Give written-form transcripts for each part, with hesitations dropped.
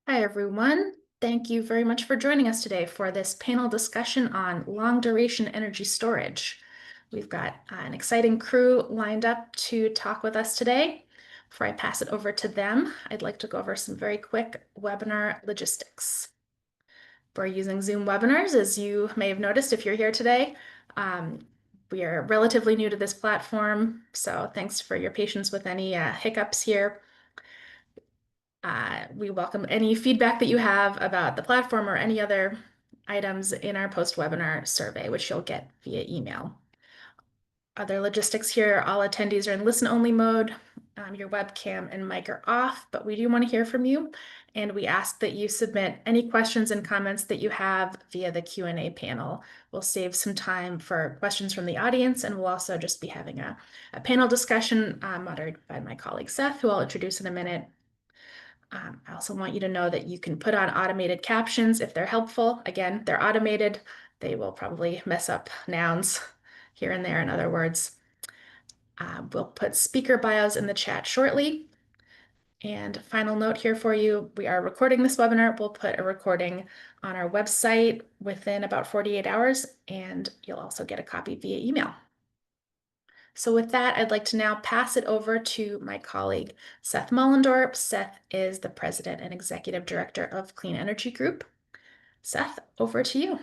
Hi, everyone. Thank you very much for joining us today for this panel discussion on long-duration energy storage. We've got an exciting crew lined up to talk with us today. Before I pass it over to them, I'd like to go over some very quick webinar logistics. We're using Zoom webinars, as you may have noticed if you're here today. We are relatively new to this platform, so thanks for your patience with any hiccups here. We welcome any feedback that you have about the platform or any other items in our post-webinar survey, which you'll get via email. Other logistics here, all attendees are in listen-only mode. Your webcam and mic are off, but we do want to hear from you. And we ask that you submit any questions and comments that you have via the Q&A panel. We'll save some time for questions from the audience, and we'll also just be having a panel discussion moderated by my colleague Seth, who I'll introduce in a minute. I also want you to know that you can put on automated captions if they're helpful. Again, they're automated. They will probably mess up nouns here and there, in other words. We'll put speaker bios in the chat shortly. And final note here for you, we are recording this webinar. We'll put a recording on our website within about 48 hours, and you'll also get a copy via email. So with that, I'd like to now pass it over to my colleague, Seth Mullendorp. Seth is the President and Executive Director of Clean Energy Group. Seth, over to you.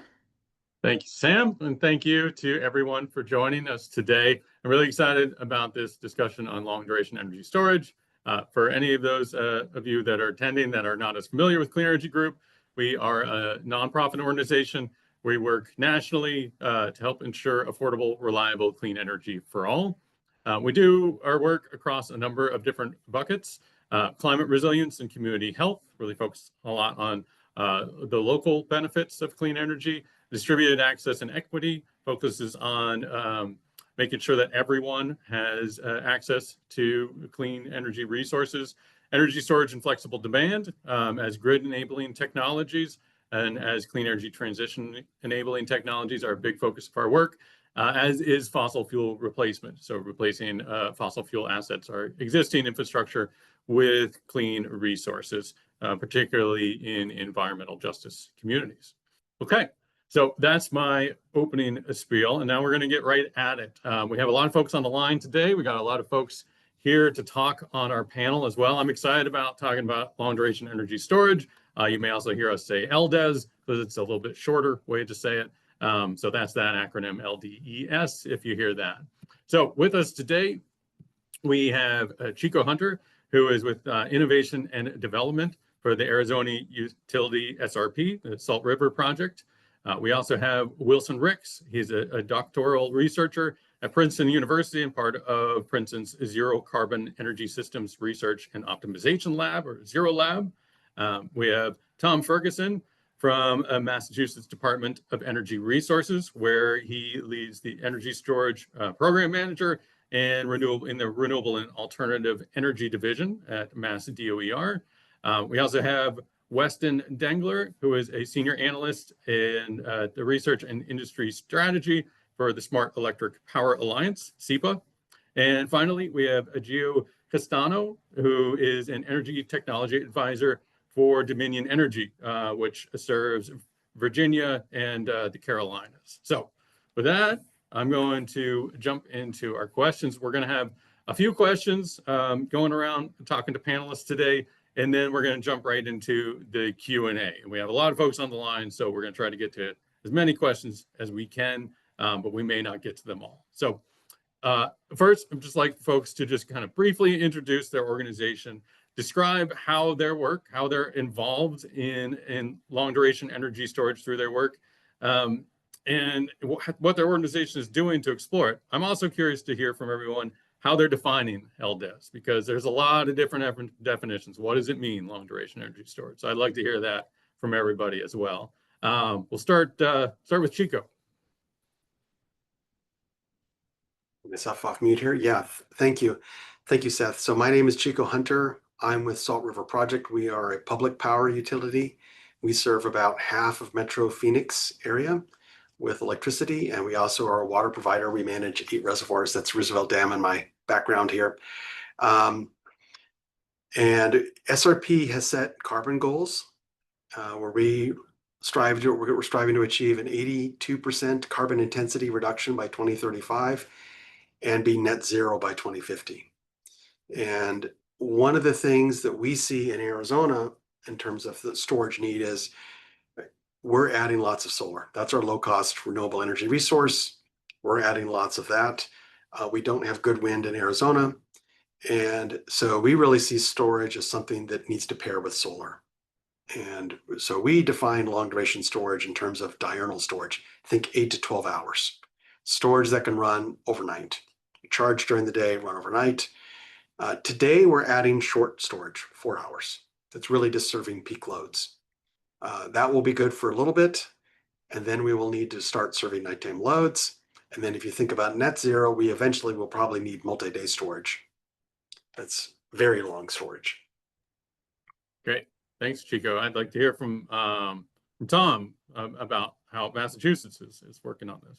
Thank you, Sam, and thank you to everyone for joining us today. I'm really excited about this discussion on long-duration energy storage. For any of those of you that are attending that are not as familiar with Clean Energy Group, we are a nonprofit organization. We work nationally to help ensure affordable, reliable, clean energy for all. We do our work across a number of different buckets. Climate resilience and community health, really focus a lot on the local benefits of clean energy. Distributed access and equity focuses on making sure that everyone has access to clean energy resources. Energy storage and flexible demand as grid enabling technologies and as clean energy transition enabling technologies are a big focus of our work, as is fossil fuel replacement. So replacing fossil fuel assets, our existing infrastructure with clean resources, particularly in environmental justice communities. Okay. So that's my opening spiel, and now we're going to get right at it. We have a lot of folks on the line today. We got a lot of folks here to talk on our panel as well. I'm excited about talking about long-duration energy storage. You may also hear us say LDES because it's a little bit shorter way to say it. So that's that acronym LDES if you hear that. So with us today, we have Chico Hunter, who is with Innovation and Development for the Arizona Utility SRP, the Salt River Project. We also have Wilson Ricks. He's a doctoral researcher at Princeton University and part of Princeton's Zero Carbon Energy Systems Research and Optimization Lab, or Zero Lab. We have Tom Ferguson from Massachusetts Department of Energy Resources, where he leads the Energy Storage Program Manager and in the Renewable and Alternative Energy Division at Mass DOER. We also have Weston Dengler, who is a senior analyst in the research and industry strategy for the Smart Electric Power Alliance, SEPA. And finally, we have Agio Castano, who is an energy technology advisor for Dominion Energy, which serves Virginia and the Carolinas. So with that, I'm going to jump into our questions. We're going to have a few questions going around talking to panelists today. And then we're going to jump right into the Q&A. And we have a lot of folks on the line, so we're going to try to get to as many questions as we can, but we may not get to them all. So first, I'd just like folks to just kind of briefly introduce their organization, describe how their work, how they're involved in long-duration energy storage through their work, and what their organization is doing to explore it. I'm also curious to hear from everyone how they're defining LDES, because there's a lot of different definitions. What does it mean, long-duration energy storage? So I'd like to hear that from everybody as well. We'll start with Chico. Myself off mute here. Yeah, thank you. Thank you, Seth. So my name is Chico Hunter. I'm with Salt River Project. We are a public power utility. We serve about half of Metro Phoenix area with electricity, and we also are a water provider. We manage 8 reservoirs. That's Roosevelt Dam in my background here. And SRP has set carbon goals where we're striving to achieve an 82% carbon intensity reduction by 2035 and be net zero by 2050. And one of the things that we see in Arizona in terms of the storage need is we're adding lots of solar. That's our low cost renewable energy resource. We're adding lots of that. We don't have good wind in Arizona. And so we really see storage as something that needs to pair with solar. And so we define long duration storage in terms of diurnal storage. Think 8 to 12 hours. Storage that can run overnight. Charge during the day, run overnight. Today, we're adding short storage, 4 hours. That's really just serving peak loads. That will be good for a little bit, and then we will need to start serving nighttime loads. And then if you think about net zero, we eventually will probably need multi-day storage. That's very long storage. Great. Thanks, Chico. I'd like to hear from Tom about how Massachusetts is working on this.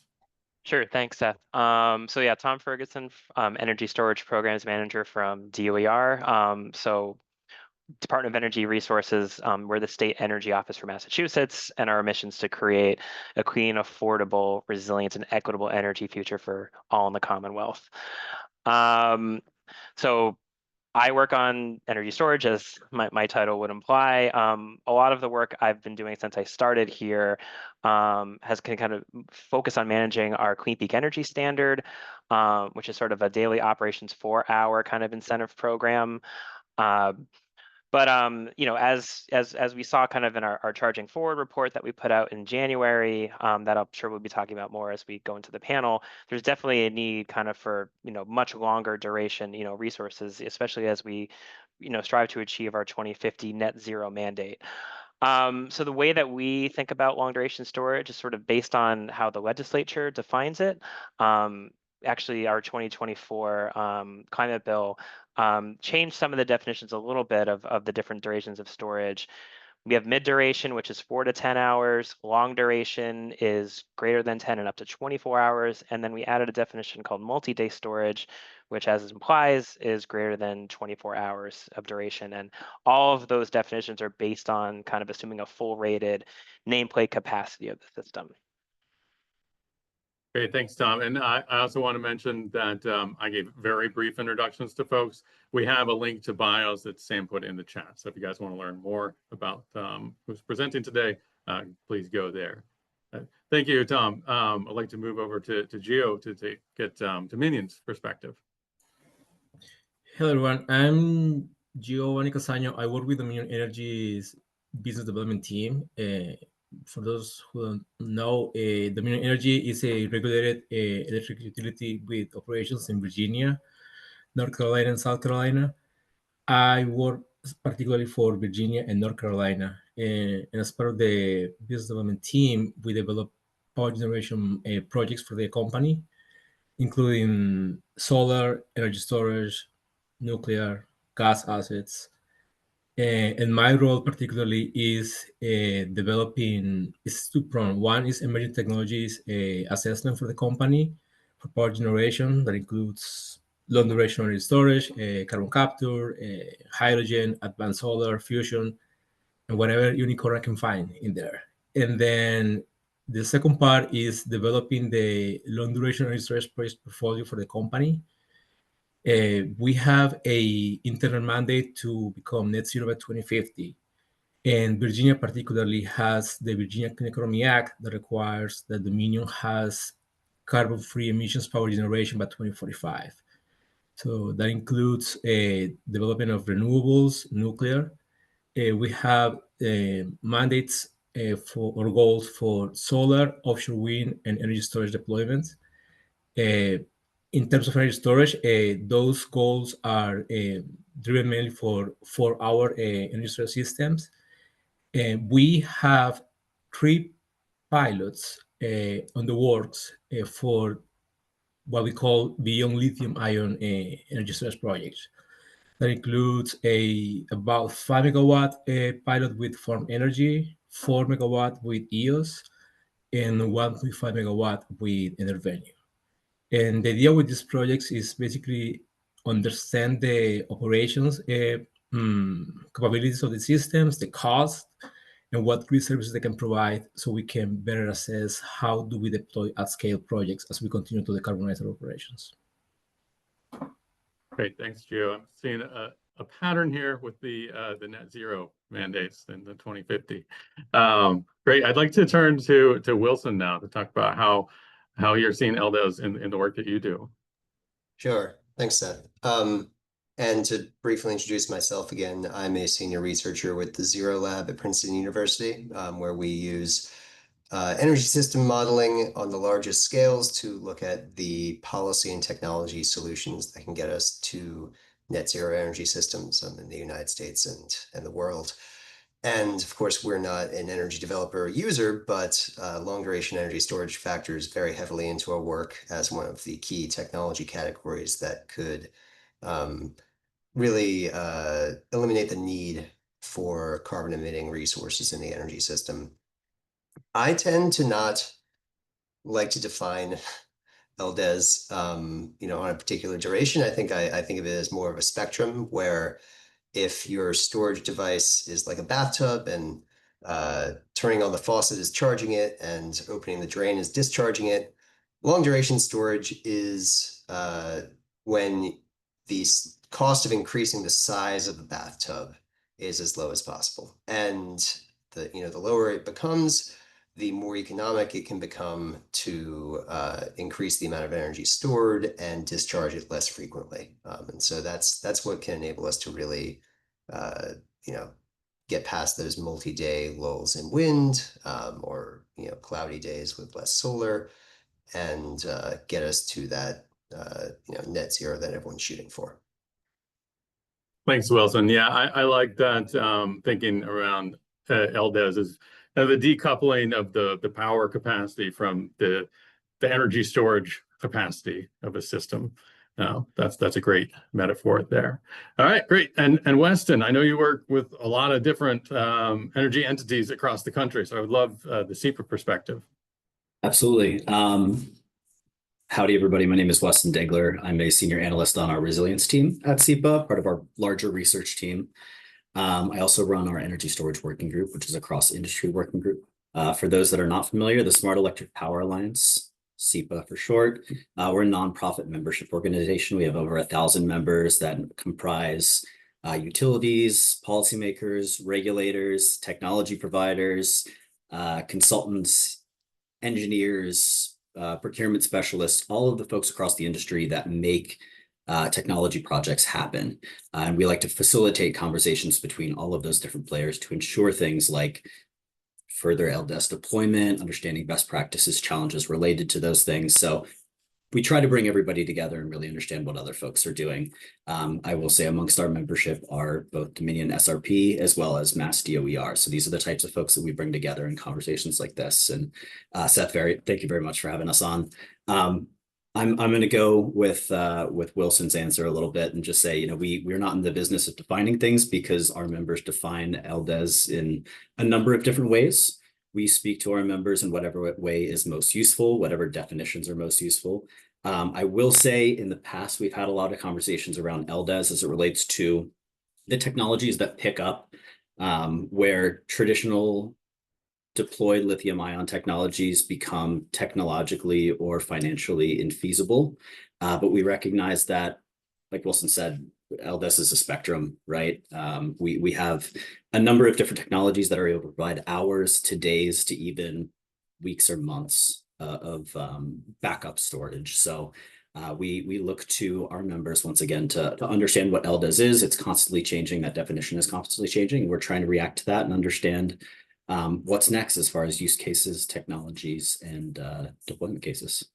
Sure, thanks, Seth. So yeah, Tom Ferguson, Energy Storage Programs Manager from DOER. So Department of Energy Resources, we're the state energy office for Massachusetts, and our mission is to create a clean, affordable, resilient, and equitable energy future for all in the Commonwealth. So I work on energy storage, as my title would imply. A lot of the work I've been doing since I started here has kind of focused on managing our Clean Peak Energy Standard, which is sort of a daily operations 4-hour kind of incentive program. But as we saw kind of in our Charging Forward report that we put out in January, that I'm sure we'll be talking about more as we go into the panel, there's definitely a need kind of for much longer duration resources, especially as we strive to achieve our 2050 net zero mandate. So the way that we think about long duration storage is sort of based on how the legislature defines it. Actually, our 2024 climate bill changed some of the definitions a little bit of the different durations of storage. We have mid duration, which is 4 to 10 hours. Long duration is greater than 10 and up to 24 hours. And then we added a definition called multi-day storage, which, as it implies, is greater than 24 hours of duration. And all of those definitions are based on kind of assuming a full rated nameplate capacity of the system. Great, thanks, Tom. And I also want to mention that I gave very brief introductions to folks. We have a link to bios that Sam put in the chat. So if you guys want to learn more about who's presenting today, please go there. Thank you, Tom. I'd like to move over to Gio to get Dominion's perspective. Hello, everyone. I'm Gio Casano. I work with Dominion Energy's business development team. For those who don't know, Dominion Energy is a regulated electric utility with operations in Virginia, North Carolina, and South Carolina. I work particularly for Virginia and North Carolina. And as part of the business development team, we develop power generation projects for the company, including solar, energy storage, nuclear, gas assets. And my role particularly is developing, is two-pronged. One is emerging technologies assessment for the company for power generation that includes long duration energy storage, carbon capture, hydrogen, advanced solar, fusion, and whatever unicorn I can find in there. And then the second part is developing the long duration energy storage project portfolio for the company. We have a internal mandate to become net zero by 2050. And Virginia particularly has the Virginia Clean Economy Act that requires that Dominion has carbon-free emissions power generation by 2045. So that includes development of renewables, nuclear. We have mandates for or goals for solar, offshore wind, and energy storage deployments. In terms of energy storage, those goals are driven mainly for our energy storage systems. We have 3 pilots on the works for what we call beyond lithium-ion energy storage projects. That includes about 5 megawatt pilot with Form Energy, 4 megawatt with EOS, and 1.5 megawatt with Enervenue. And the idea with these projects is basically understand the operations capabilities of the systems, the cost, and what grid services they can provide, so we can better assess how do we deploy at-scale projects as we continue to decarbonize our operations. Great, thanks, Gio. I'm seeing a pattern here with the net zero mandates in the 2050. Great. I'd like to turn to Wilson now to talk about how you're seeing LDES in the work that you do. Sure. Thanks, Seth. And to briefly introduce myself again, I'm a senior researcher with the Zero Lab at Princeton University, where we use energy system modeling on the largest scales to look at the policy and technology solutions that can get us to net zero energy systems in the United States and the world. And of course, we're not an energy developer or user, but long duration energy storage factors very heavily into our work as one of the key technology categories that could really eliminate the need for carbon emitting resources in the energy system. I tend to not like to define LDES, on a particular duration. I think of it as more of a spectrum, where if your storage device is like a bathtub and turning on the faucet is charging it and opening the drain is discharging it, long duration storage is when the cost of increasing the size of the bathtub is as low as possible. And the lower it becomes, the more economic it can become to increase the amount of energy stored and discharge it less frequently. And so that's what can enable us to really, get past those multi-day lulls in wind, or cloudy days with less solar, and get us to that net zero that everyone's shooting for. Thanks, Wilson. Yeah, I like that thinking around LDES is the decoupling of the power capacity from the energy storage capacity of a system. That's a great metaphor there. All right, great. And Weston, I know you work with a lot of different energy entities across the country, so I would love the SEPA perspective. Absolutely. Howdy, everybody. My name is Weston Degler. I'm a senior analyst on our resilience team at SEPA, part of our larger research team. I also run our energy storage working group, which is a cross-industry working group. For those that are not familiar, the Smart Electric Power Alliance, SEPA for short, we're a nonprofit membership organization. We have over 1,000 members that comprise utilities, policymakers, regulators, technology providers, consultants, engineers, procurement specialists, all of the folks across the industry that make technology projects happen. And we like to facilitate conversations between all of those different players to ensure things like further LDES deployment, understanding best practices, challenges related to those things. So we try to bring everybody together and really understand what other folks are doing. I will say amongst our membership are both Dominion SRP as well as Mass DOER. So these are the types of folks that we bring together in conversations like this. And Seth, thank you very much for having us on. I'm going to go with Wilson's answer a little bit and just say, we're not in the business of defining things, because our members define LDES in a number of different ways. We speak to our members in whatever way is most useful, whatever definitions are most useful. I will say in the past, we've had a lot of conversations around LDES as it relates to the technologies that pick up where traditional deployed lithium-ion technologies become technologically or financially infeasible. But we recognize that, like Wilson said, LDES is a spectrum, right? We have a number of different technologies that are able to provide hours to days to even weeks or months of backup storage. So we look to our members once again to understand what LDES is. It's constantly changing. That definition is constantly changing. We're trying to react to that and understand what's next as far as use cases, technologies, and deployment cases.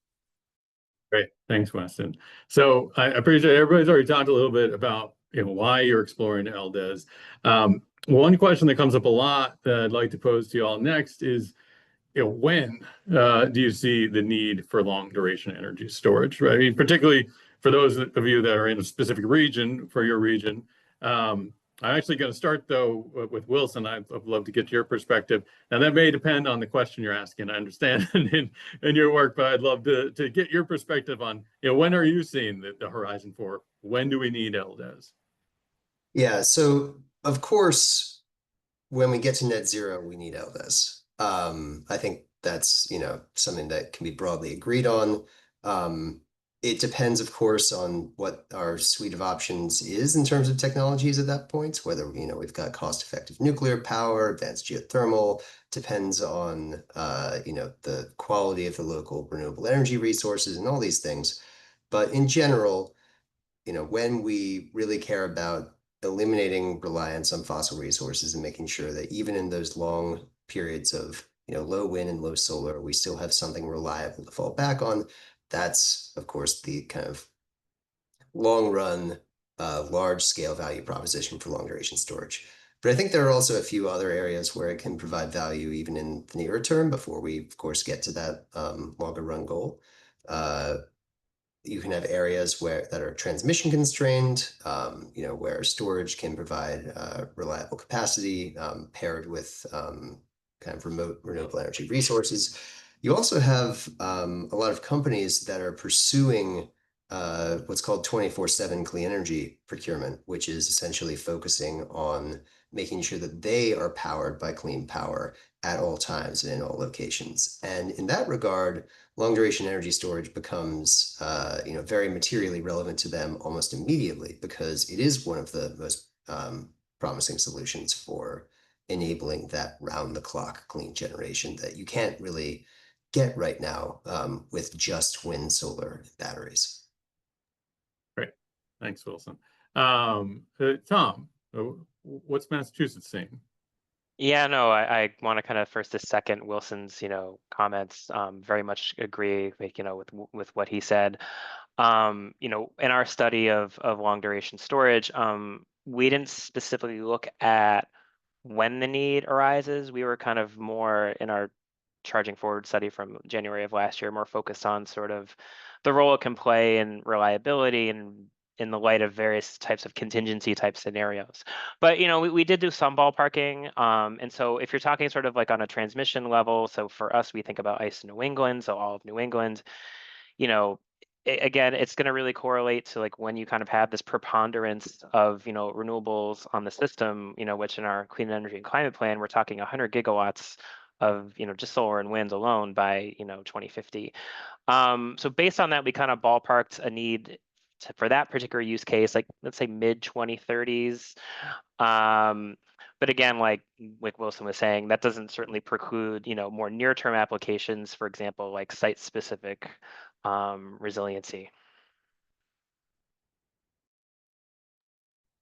Great, thanks, Weston. So I appreciate everybody's already talked a little bit about why you're exploring LDES. One question that comes up a lot that I'd like to pose to you all next is, when do you see the need for long duration energy storage, right? I mean, particularly for those of you that are in a specific region, for your region. I'm actually going to start, though, with Wilson. I'd love to get your perspective. Now, that may depend on the question you're asking, I understand, in your work, but I'd love to get your perspective on, when are you seeing the horizon for when do we need LDES? Yeah, so of course, when we get to net zero, we need LDES. I think that's, something that can be broadly agreed on. It depends, of course, on what our suite of options is in terms of technologies at that point, whether, we've got cost-effective nuclear power, advanced geothermal, depends on, the quality of the local renewable energy resources and all these things. But in general, when we really care about eliminating reliance on fossil resources and making sure that even in those long periods of, low wind and low solar, we still have something reliable to fall back on. That's, of course, the kind of long run, large scale value proposition for long duration storage. But I think there are also a few other areas where it can provide value even in the nearer term before we, of course, get to that longer run goal. You can have areas that are transmission constrained, where storage can provide reliable capacity paired with kind of remote renewable energy resources. You also have a lot of companies that are pursuing what's called 24/7 clean energy procurement, which is essentially focusing on making sure that they are powered by clean power at all times and in all locations. And in that regard, long duration energy storage becomes very materially relevant to them almost immediately, because it is one of the most promising solutions for enabling that round the clock clean generation that you can't really get right now with just wind, solar, and batteries. Great. Thanks, Wilson. Tom, what's Massachusetts seeing? Yeah, no, I want to kind of first to second Wilson's, comments. Very much agree, like, with what he said. In our study of long duration storage, we didn't specifically look at when the need arises. We were kind of more in our charging forward study from January of last year, more focused on sort of the role it can play in reliability and in the light of various types of contingency type scenarios. But we did do some ballparking, and so if you're talking sort of like on a transmission level, so for us we think about ICE New England, so all of New England, again, it's going to really correlate to like when you kind of have this preponderance of renewables on the system, which in our clean energy and climate plan we're talking 100 gigawatts of just solar and wind alone by 2050. So based on that, we kind of ballparked a need for that particular use case, like let's say mid 2030s. But again, like Wilson was saying, that doesn't certainly preclude more near-term applications, for example, like site-specific resiliency.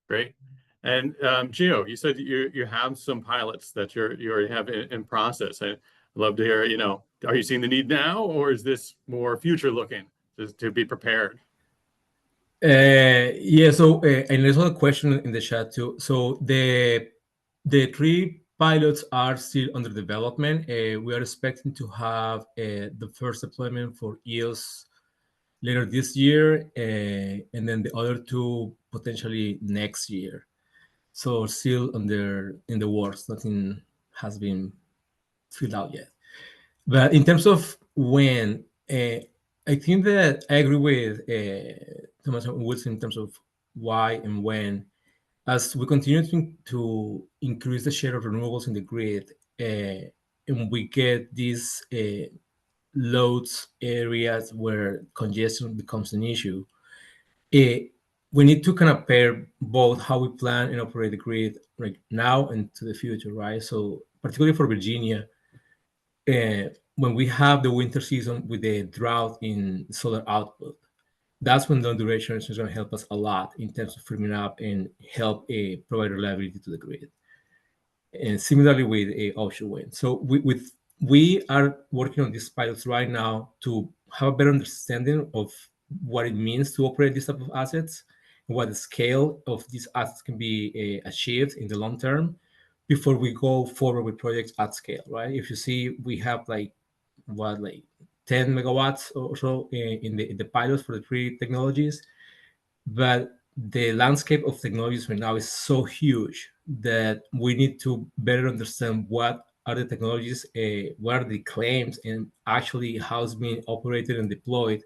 Great. And Gio, you said you have some pilots that you already have in process. I'd love to hear, are you seeing the need now, or is this more future looking to be prepared? Yeah, so and there's a question in the chat too. So the 3 pilots are still under development. We are expecting to have the first deployment for EOS later this year, and then the other 2 potentially next year. So still in the works. Nothing has been filled out yet. But in terms of when, I think that I agree with Thomas and Wilson in terms of why and when. As we continue to increase the share of renewables in the grid, and we get these loads areas where congestion becomes an issue, we need to kind of pair both how we plan and operate the grid right now and to the future, right? So particularly for Virginia, when we have the winter season with the drought in solar output, that's when long duration is going to help us a lot in terms of firming up and help provide reliability to the grid. And similarly with offshore wind. So we are working on these pilots right now to have a better understanding of what it means to operate this type of assets, and what the scale of these assets can be achieved in the long term before we go forward with projects at scale, right? If you see, we have like 10 megawatts or so in the pilots for the 3 technologies, but the landscape of technologies right now is so huge that we need to better understand what are the technologies, what are the claims, and actually how it's being operated and deployed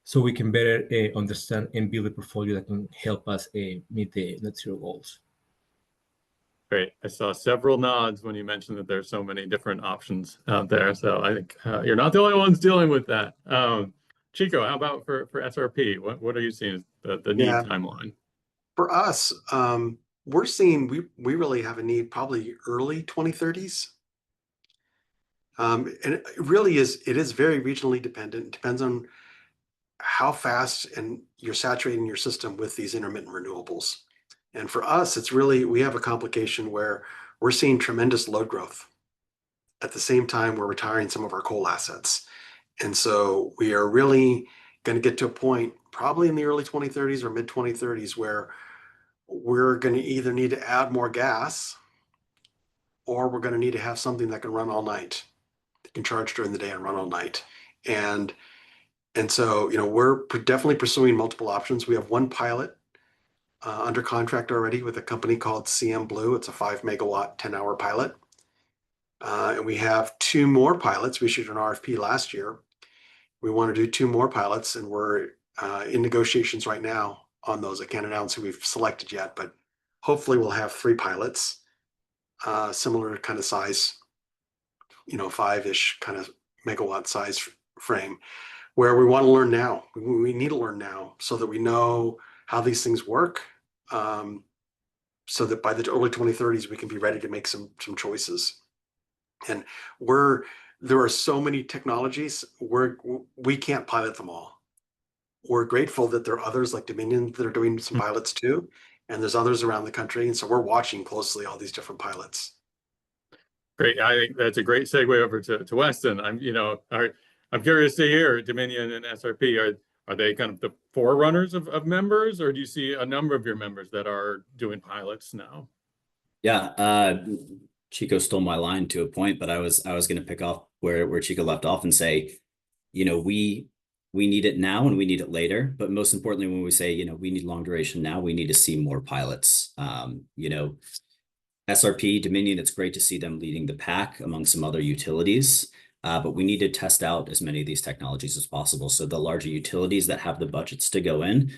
so we can better understand and build a portfolio that can help us meet the net zero goals. Great. I saw several nods when you mentioned that there's so many different options out there. So I think you're not the only ones dealing with that. Chico, how about for SRP? What are you seeing as the need timeline? For us, we're seeing we really have a need probably early 2030s. And it really is, it is very regionally dependent. It depends on how fast and you're saturating your system with these intermittent renewables. And for us, it's really, we have a complication where we're seeing tremendous load growth. At the same time, we're retiring some of our coal assets. And so we are really going to get to a point probably in the early 2030s or mid 2030s where we're going to either need to add more gas or we're going to need to have something that can run all night, that can charge during the day and run all night. And so, you know, we're definitely pursuing multiple options. We have one pilot under contract already with a company called CM Blue. It's a 5 megawatt, 10-hour pilot. And we have 2 more pilots. We issued an RFP last year. We want to do 2 more pilots, and we're in negotiations right now on those. I can't announce who we've selected yet, but hopefully we'll have 3 pilots, similar kind of size, you know, 5-ish kind of megawatt size frame, where we want to learn now. We need to learn now so that we know how these things work, so that by the early 2030s, we can be ready to make some choices. And there are so many technologies, we can't pilot them all. We're grateful that there are others like Dominion that are doing some pilots too, and there's others around the country. And so we're watching closely all these different pilots. Great. I think that's a great segue over to Weston. I'm curious to hear, Dominion and SRP, are they kind of the forerunners of members, or do you see a number of your members that are doing pilots now? Yeah, Chico stole my line to a point, but I was going to pick off where Chico left off and say, you know, we need it now and we need it later. But most importantly, when we say, you know, we need long duration now, we need to see more pilots. You know, SRP, Dominion, it's great to see them leading the pack among some other utilities. But we need to test out as many of these technologies as possible. So the larger utilities that have the budgets to go in,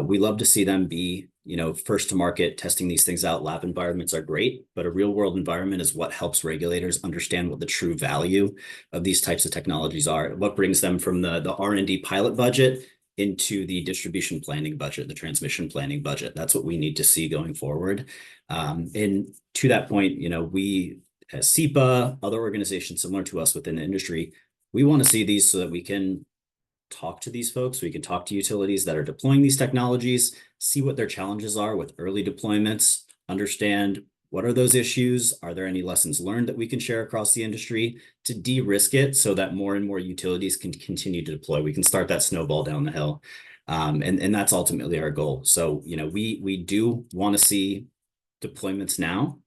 we love to see them be, you know, first to market, testing these things out. Lab environments are great, but a real world environment is what helps regulators understand what the true value of these types of technologies are. What brings them from the R&D pilot budget into the distribution planning budget, the transmission planning budget. That's what we need to see going forward. And to that point, you know, we, as SEPA, other organizations similar to us within the industry, we want to see these so that we can talk to these folks. We can talk to utilities that are deploying these technologies, see what their challenges are with early deployments, understand what are those issues, are there any lessons learned that we can share across the industry to de-risk it so that more and more utilities can continue to deploy. We can start that snowball down the hill. And that's ultimately our goal. So, you know, we do want to see deployments now,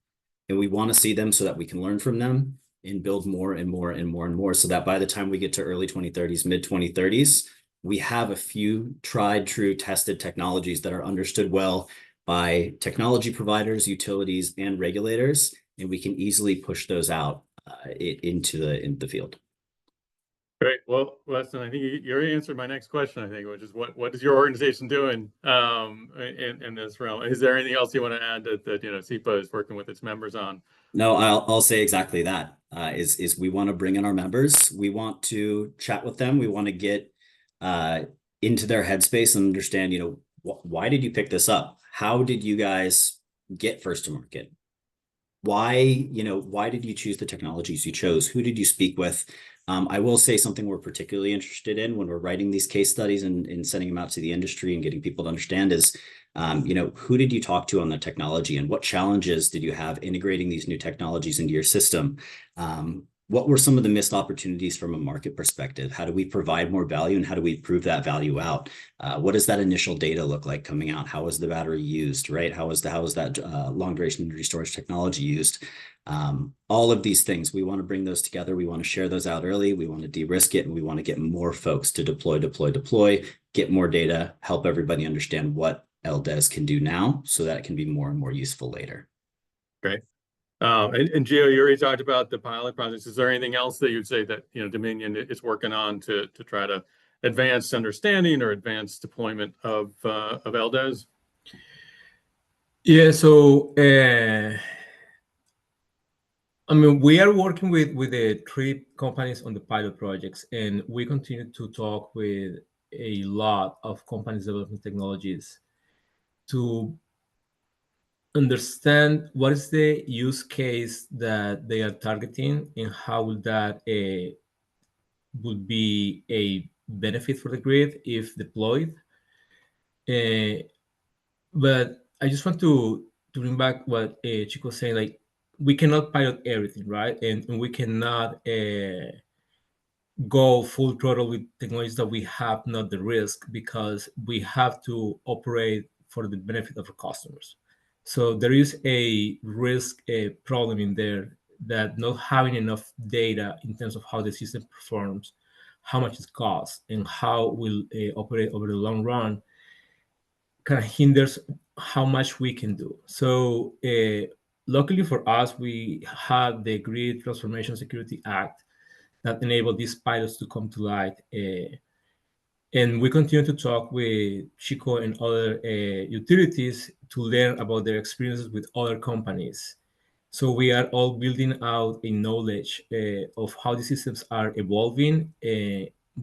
and we want to see them so that we can learn from them and build more and more and more and more, so that by the time we get to early 2030s, mid 2030s, we have a few tried, true, tested technologies that are understood well by technology providers, utilities, and regulators, and we can easily push those out into the field. Great. Well, Weston, I think you already answered my next question, I think, which is what is your organization doing in this realm? Is there anything else you want to add that you know, SEPA is working with its members on? No, I'll say exactly that. Is we want to bring in our members. We want to chat with them. We want to get into their headspace and understand, you know, why did you pick this up? How did you guys get first to market? Why did you choose the technologies you chose? Who did you speak with? I will say something we're particularly interested in when we're writing these case studies and sending them out to the industry and getting people to understand is, you know, who did you talk to on the technology and what challenges did you have integrating these new technologies into your system? What were some of the missed opportunities from a market perspective? How do we provide more value and how do we prove that value out? What does that initial data look like coming out? How was the battery used, right? How was that long duration energy storage technology used? All of these things, we want to bring those together. We want to share those out early. We want to de-risk it, and we want to get more folks to deploy, get more data, help everybody understand what LDES can do now so that it can be more and more useful later. Great. And Gio, you already talked about the pilot projects. Is there anything else that you'd say that, you know, Dominion is working on to try to advanced understanding or advanced deployment of LDES? Yeah, so I mean, we are working with the 3 companies on the pilot projects, and we continue to talk with a lot of companies developing technologies to understand what is the use case that they are targeting and how will that would be a benefit for the grid if deployed. But I just want to bring back what Chico was saying, like we cannot pilot everything, right? And we cannot go full throttle with technologies that we have not the risk, because we have to operate for the benefit of our customers. So there is a risk problem in there, that not having enough data in terms of how the system performs, how much it costs, and how will operate over the long run kind of hinders how much we can do. So luckily for us, we had the Grid Transformation Security Act that enabled these pilots to come to light. And we continue to talk with Chico and other utilities to learn about their experiences with other companies. So we are all building out a knowledge of how the systems are evolving,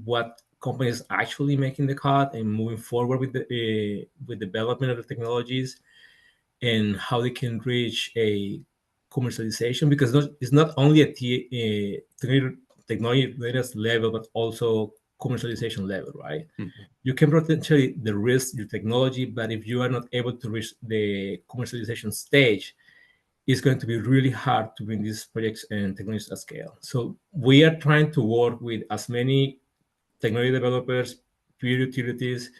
what companies actually making the cut and moving forward with development of the technologies, and how they can reach a commercialization, because it's not only a technology readiness level, but also commercialization level, right? Mm-hmm. You can potentially de-risk your technology, but if you are not able to reach the commercialization stage, it's going to be really hard to bring these projects and technologies at scale. So we are trying to work with as many technology developers, peer utilities,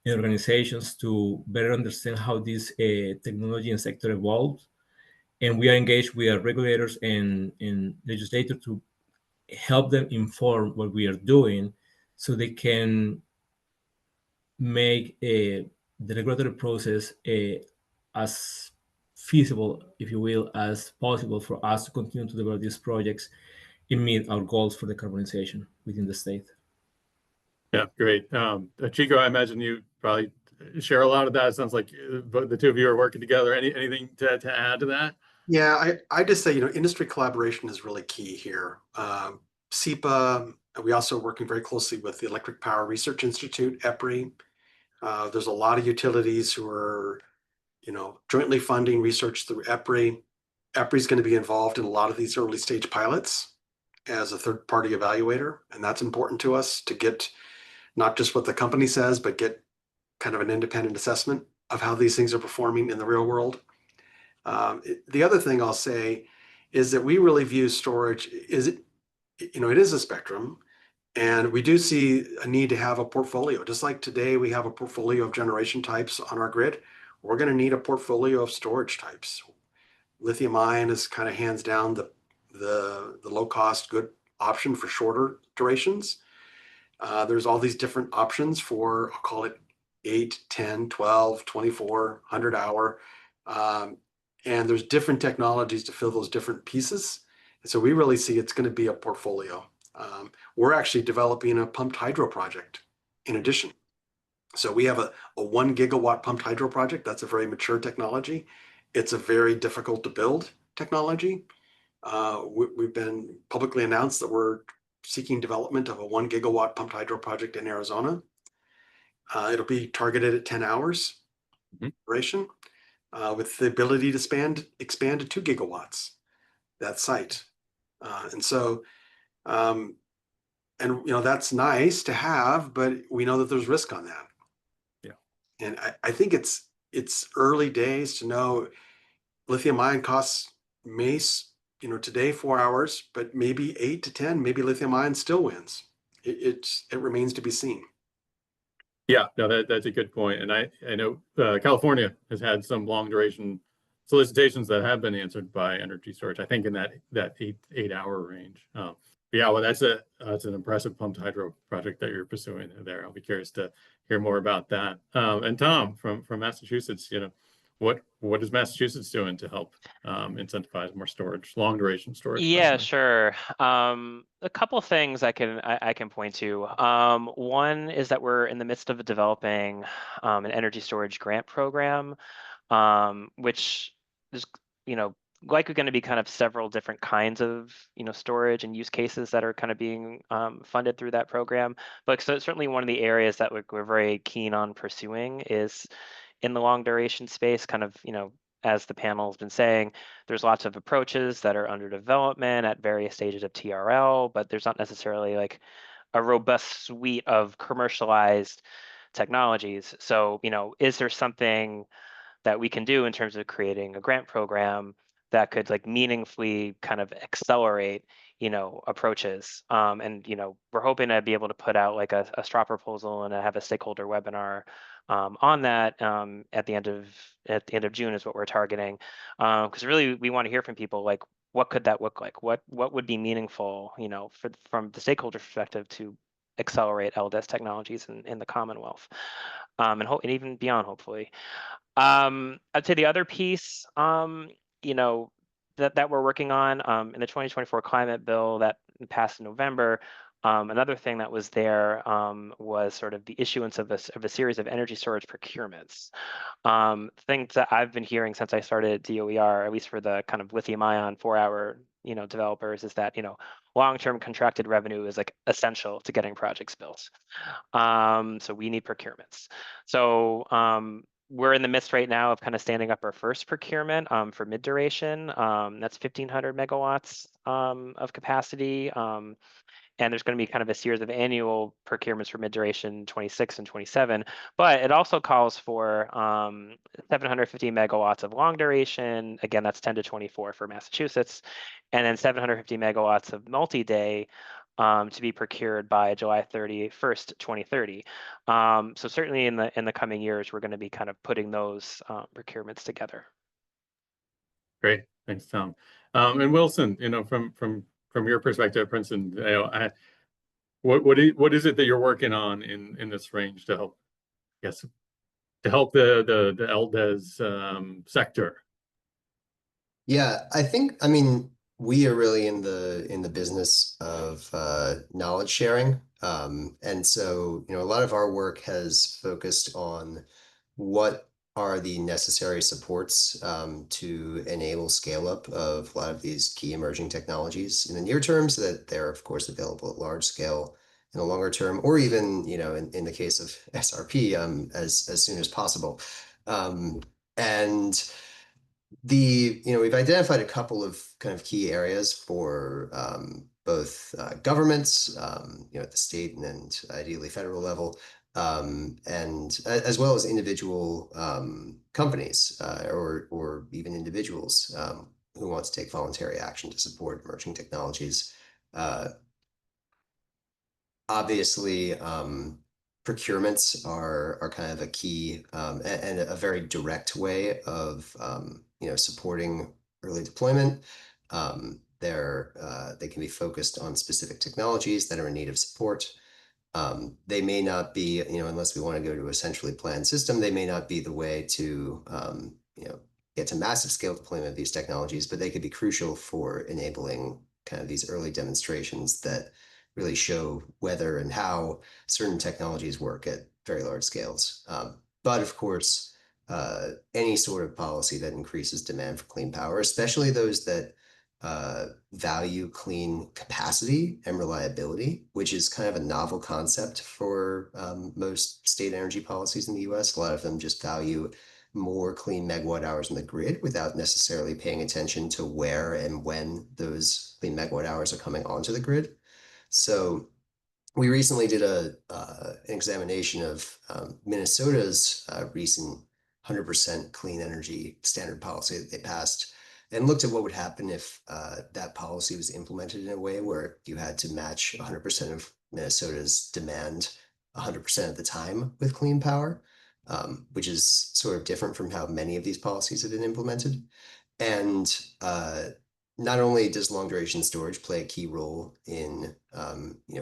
and organizations to better understand how this technology and sector evolves. And we are engaged with our regulators and legislators to help them inform what we are doing, so they can make the regulatory process as feasible, if you will, as possible for us to continue to develop these projects and meet our goals for decarbonization within the state. Yeah, great. Chico, I imagine you probably share a lot of that. It sounds like the 2 of you are working together. Anything to add to that? Yeah, I just say, industry collaboration is really key here. SEPA, we also are working very closely with the Electric Power Research Institute, EPRI. There's a lot of utilities who are, jointly funding research through EPRI. EPRI is going to be involved in a lot of these early stage pilots as a third-party evaluator, and that's important to us to get not just what the company says, but get kind of an independent assessment of how these things are performing in the real world. The other thing I'll say is that we really view storage it is a spectrum, and we do see a need to have a portfolio. Just like today we have a portfolio of generation types on our grid, we're going to need a portfolio of storage types. Lithium-ion is kind of hands down the low-cost good option for shorter durations. There's all these different options for, I'll call it 8, 10, 12, 24, 100 hour. And there's different technologies to fill those different pieces. And so we really see it's going to be a portfolio. We're actually developing a pumped hydro project in addition. So we have a 1 gigawatt pumped hydro project. That's a very mature technology. It's a very difficult to build technology. We've been publicly announced that we're seeking development of a 1 gigawatt pumped hydro project in Arizona. It'll be targeted at 10 hours duration, with the ability to expand to 2 gigawatts, that site. And so, that's nice to have, but we know that there's risk on that. Yeah. And I think it's early days to know lithium-ion costs today 4 hours, but maybe 8 to 10, maybe lithium-ion still wins. It remains to be seen. Yeah, no, that's a good point. And I know California has had some long duration solicitations that have been answered by energy storage, I think in that 8-hour range. Yeah, well, that's an impressive pumped hydro project that you're pursuing there. I'll be curious to hear more about that. And Tom from Massachusetts, what is Massachusetts doing to help incentivize more storage, long duration storage? Yeah, primarily? sure. A couple things I can point to. One is that we're in the midst of developing an energy storage grant program, which is, likely going to be kind of several different kinds of, storage and use cases that are kind of being funded through that program. But so certainly one of the areas that we're very keen on pursuing is in the long duration space, kind of, as the panel has been saying, there's lots of approaches that are under development at various stages of TRL, but there's not necessarily like a robust suite of commercialized technologies. So, is there something that we can do in terms of creating a grant program that could like meaningfully kind of accelerate, approaches. And, we're hoping to be able to put out like a straw proposal and have a stakeholder webinar on that at the end of June is what we're targeting. Because really we want to hear from people like, what could that look like? What would be meaningful, from the stakeholder perspective to accelerate LDES technologies in the Commonwealth, and even beyond, hopefully. I'd say the other piece, that we're working on in the 2024 climate bill that passed in November. Another thing that was there was sort of the issuance of a series of energy storage procurements. Things that I've been hearing since I started at DOER, at least for the kind of lithium-ion 4-hour developers, is that long-term contracted revenue is like essential to getting projects built. So we need procurements. So we're in the midst right now of kind of standing up our first procurement for mid-duration. That's 1,500 megawatts of capacity. And there's going to be kind of a series of annual procurements for mid-duration 26 and 27. But it also calls for 750 megawatts of long duration. Again, that's 10 to 24 for Massachusetts. And then 750 megawatts of multi-day to be procured by July 31st, 2030. So certainly in the coming years, we're going to be kind of putting those procurements together. Great, thanks, Tom. And Wilson, from your perspective at Princeton, what is it that you're working on in this range to help, to help the LDES sector? Yeah, I mean, we are really in the business of knowledge sharing. And so, a lot of our work has focused on what are the necessary supports to enable scale up of a lot of these key emerging technologies in the near term, so that they're of course available at large scale in the longer term, or even, in the case of SRP, as soon as possible. And we've identified a couple of kind of key areas for both governments, at the state and ideally federal level, and as well as individual companies or even individuals who want to take voluntary action to support emerging technologies. Obviously, procurements are kind of a key and a very direct way of supporting early deployment. They can be focused on specific technologies that are in need of support. They may not be, unless we want to go to a centrally planned system, they may not be the way to get to massive scale deployment of these technologies, but they could be crucial for enabling kind of these early demonstrations that really show whether and how certain technologies work at very large scales. But of course, any sort of policy that increases demand for clean power, especially those that value clean capacity and reliability, which is kind of a novel concept for most state energy policies in the US. A lot of them just value more clean megawatt hours in the grid without necessarily paying attention to where and when those clean megawatt hours are coming onto the grid. So we recently did an examination of Minnesota's recent 100% clean energy standard policy that they passed, and looked at what would happen if that policy was implemented in a way where you had to match 100% of Minnesota's demand 100% of the time with clean power, which is sort of different from how many of these policies have been implemented. And not only does long duration storage play a key role in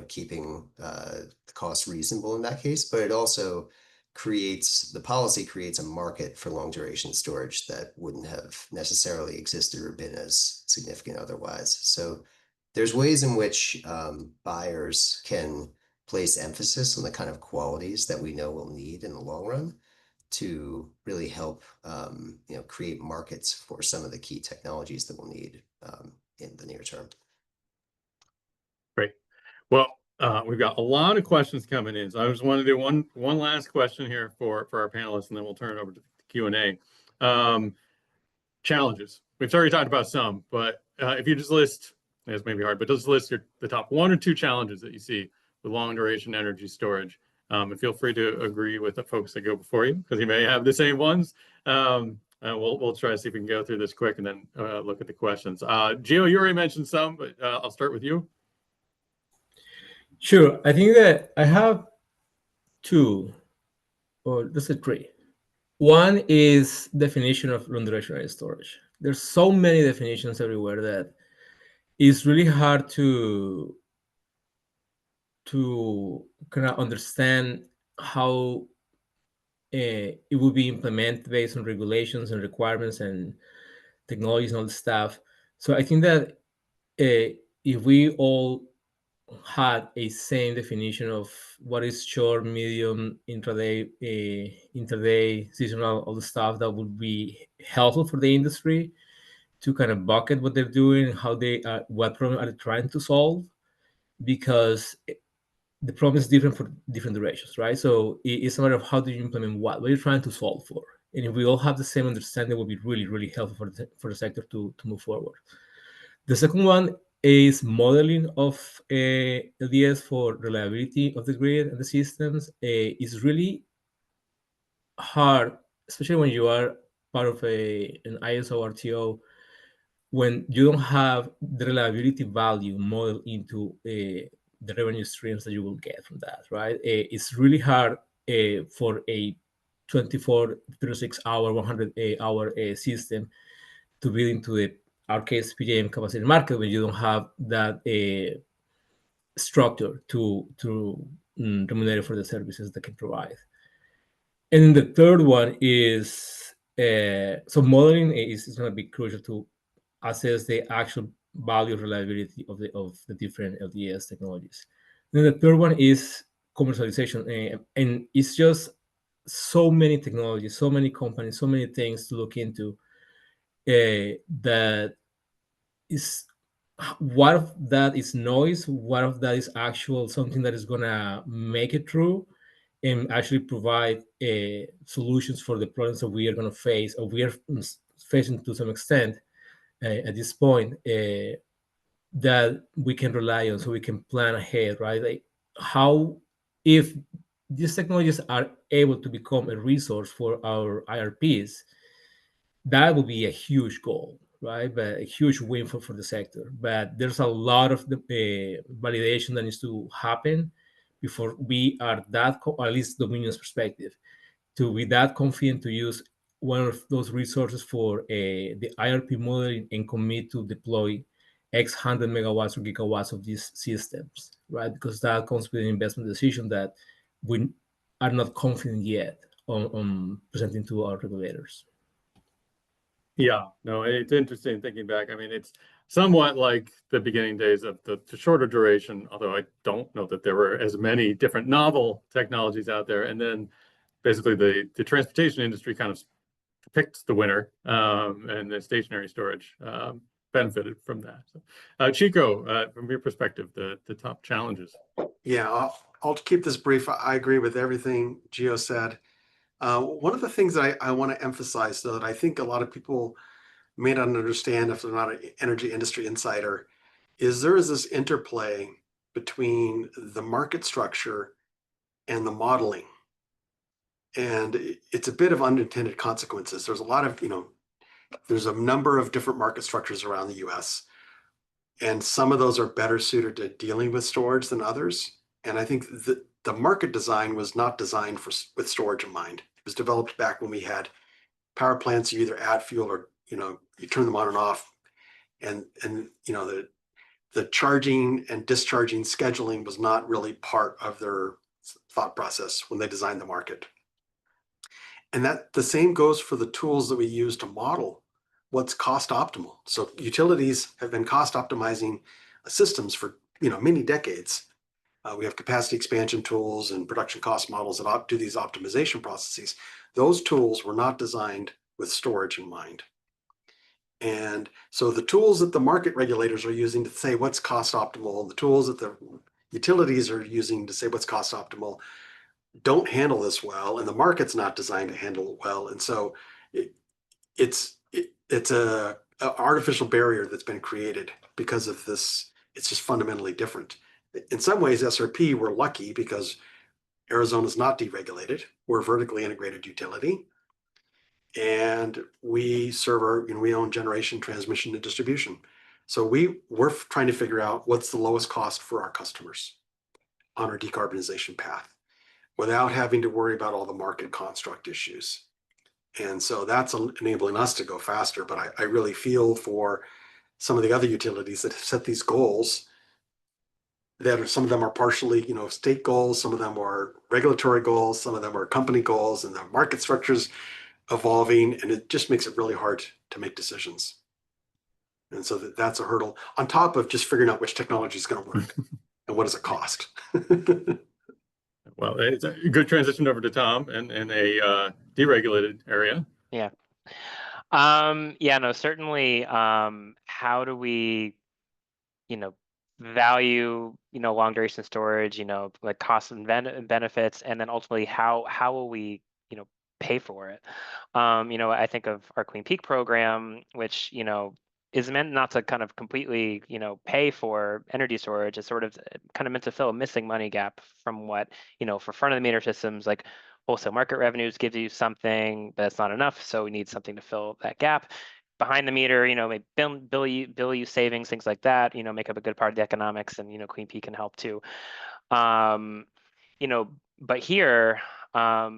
keeping the cost reasonable in that case, but it also the policy creates a market for long duration storage that wouldn't have necessarily existed or been as significant otherwise. So there's ways in which buyers can place emphasis on the kind of qualities that we know we'll need in the long run to really help create markets for some of the key technologies that we'll need in the near term. Great. Well, we've got a lot of questions coming in. So I just want to do one last question here for our panelists, and then we'll turn it over to Q&A. Challenges. We've already talked about some, but if you just list, it's maybe hard, but just list the top 1 or 2 challenges that you see with long duration energy storage. And feel free to agree with the folks that go before you, because you may have the same ones. We'll try to see if we can go through this quick and then look at the questions. Gio, you already mentioned some, but I'll start with you. Sure. I think that I have 2, or let's say 3. One is definition of long duration energy storage. There's so many definitions everywhere that it's really hard to kind of understand how it will be implemented based on regulations and requirements and technologies and all this stuff. So I think that if we all had a same definition of what is short, medium, intraday, interday, seasonal, all the stuff, that would be helpful for the industry to kind of bucket what they're doing, how they are, what problem are they trying to solve, because the problem is different for different durations, right? So it's a matter of how do you implement what are you trying to solve for? And if we all have the same understanding, it will be really, really helpful for the sector to move forward. The second one is modeling of LDES for reliability of the grid and the systems. Is really hard, especially when you are part of an ISO RTO, when you don't have the reliability value modeled into the revenue streams that you will get from that, right? It's really hard for a 24, 36 hour, 100 hour system to build into the our case PJM capacity market when you don't have that structure to remunerate for the services that can provide. And then the third one is so modeling is going to be crucial to assess the actual value of reliability of the different LDES technologies. Then the third one is commercialization, and it's just so many technologies, so many companies, so many things to look into. That is, what of that is noise, what of that is actual something that is gonna make it through and actually provide solutions for the problems that we are gonna face, or we are facing to some extent at this point, that we can rely on, so we can plan ahead, right? Like how, if these technologies are able to become a resource for our IRPs, that would be a huge goal, right? But a huge win for the sector. But there's a lot of the validation that needs to happen before we are that, or at least Dominion's perspective, to be that confident to use one of those resources for the IRP modeling and commit to deploy X 100 megawatts or gigawatts of these systems, right? Because that comes with an investment decision that we are not confident yet on presenting to our regulators. Yeah, no, it's interesting thinking back. I mean, it's somewhat like the beginning days of the shorter duration, although I don't know that there were as many different novel technologies out there. And then basically the transportation industry kind of picked the winner, and the stationary storage benefited from that. So, Chico, from your perspective, the top challenges. Yeah, I'll keep this brief. I agree with everything Gio said. One of the things that I want to emphasize, though, that I think a lot of people may not understand if they're not an energy industry insider, is there is this interplay between the market structure and the modeling. And it's a bit of unintended consequences. There's a lot of, there's a number of different market structures around the US. And some of those are better suited to dealing with storage than others. And I think the market design was not designed with storage in mind. It was developed back when we had power plants. You either add fuel or you turn them on and off, and the charging and discharging scheduling was not really part of their thought process when they designed the market. And that the same goes for the tools that we use to model what's cost optimal. So utilities have been cost optimizing systems for many decades. We have capacity expansion tools and production cost models that do these optimization processes. Those tools were not designed with storage in mind. And so the tools that the market regulators are using to say what's cost optimal, the tools that the utilities are using to say what's cost optimal, don't handle this well, and the market's not designed to handle it well. And so it's a artificial barrier that's been created because of this. It's just fundamentally different. In some ways, SRP, we're lucky because Arizona's not deregulated. We're a vertically integrated utility. And we serve we own generation, transmission, and distribution. So we're trying to figure out what's the lowest cost for our customers on our decarbonization path without having to worry about all the market construct issues. And so that's enabling us to go faster. But I really feel for some of the other utilities that have set these goals some of them are partially, state goals, some of them are regulatory goals, some of them are company goals, and the market structures evolving, and it just makes it really hard to make decisions. And so that's a hurdle on top of just figuring out which technology is going to work and what does it cost. Well, it's a good transition over to Tom in a deregulated area. Yeah. No, certainly. How do we, value, long duration storage, like costs and benefits, and then ultimately how will we, pay for it? I think of our Clean Peak program, which, is meant not to kind of completely, pay for energy storage. It's sort of kind of meant to fill a missing money gap from what, for front of the meter systems, like wholesale market revenues gives you something, but it's not enough. So we need something to fill that gap. Behind the meter, maybe bill you savings, things like that, make up a good part of the economics, and, Clean Peak can help too. But here, there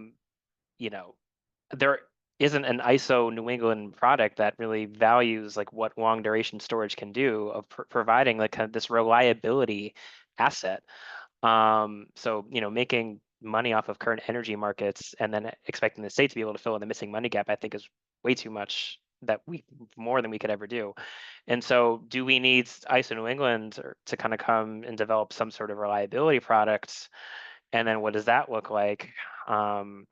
isn't an ISO New England product that really values like what long duration storage can do of providing like kind of this reliability asset. So, making money off of current energy markets and then expecting the state to be able to fill in the missing money gap, I think is way too much, more than we could ever do. And so do we need ISO New England to kind of come and develop some sort of reliability products? And then what does that look like? And,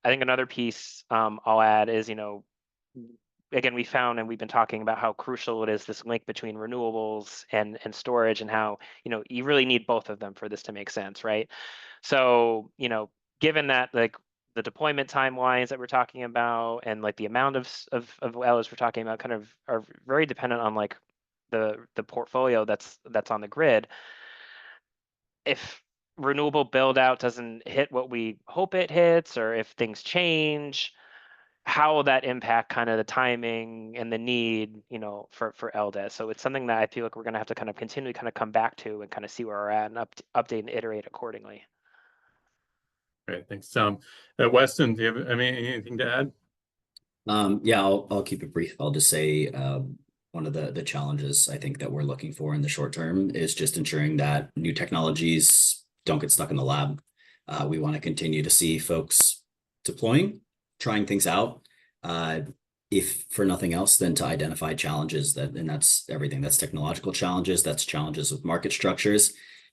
I think another piece I'll add is, again, we found and we've been talking about how crucial it is, this link between renewables and storage, and how, you really need both of them for this to make sense, right? So, given that like the deployment timelines that we're talking about and like the amount of wells we're talking about kind of are very dependent on like the portfolio that's on the grid. If renewable build out doesn't hit what we hope it hits, or if things change, how will that impact kind of the timing and the need, for LDES? So it's something that I feel like we're going to have to kind of continually kind of come back to and kind of see where we're at and update and iterate accordingly. Great, thanks, Tom. Weston, do you have anything to add? Yeah, I'll keep it brief. I'll just say one of the challenges I think that we're looking for in the short term is just ensuring that new technologies don't get stuck in the lab. We want to continue to see folks deploying, trying things out, if for nothing else than to identify challenges and that's everything. That's technological challenges, that's challenges with market structures.